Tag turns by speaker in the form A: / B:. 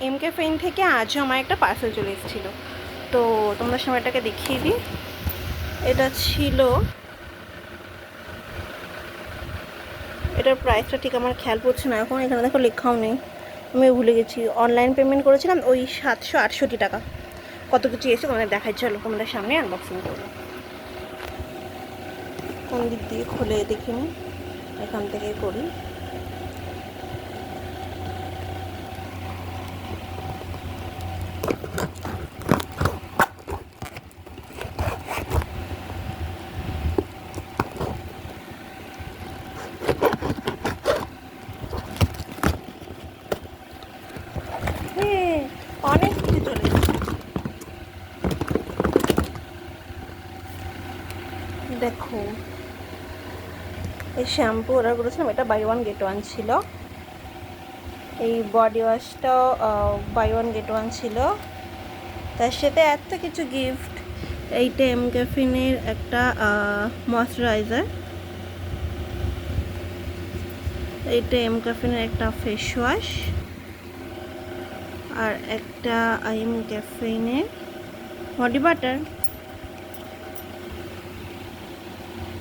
A: এমকে ফেন থেকে আজও আমার একটা পার্সেল চলে এসেছিলো। তো তোমরা সময়টাকে দেখিয়ে দিই। এটা ছিল, এটার প্রাইসটা ঠিক আমার খেয়াল পড়ছে না এখন, এখানে দেখো লেখাও নেই, আমি ভুলে গেছি। অনলাইন পেমেন্ট করেছিলাম ওই 768 টাকা। কত কিছু এসে তোমাদের দেখাই, চলো তোমাদের সামনে আনবক্সিং করবো। কোন দিক দিয়ে খুলে দেখিনি, এখান থেকে করি। অনেক কিছু চলে এসেছে। দেখো, এই শ্যাম্পু অর্ডার করেছিলাম, এটা বাই ওয়ান গেট ওয়ান ছিল। এই বডি ওয়াশটাও বাই ওয়ান গেট ওয়ান ছিল। তার সাথে এত কিছু গিফট। এইটা এমক্যাফিনের একটা ময়শ্চারাইজার, এইটা এমক্যাফিনের একটা ফেস ওয়াশ, আর একটা এমক্যাফিনের বডি বাটার।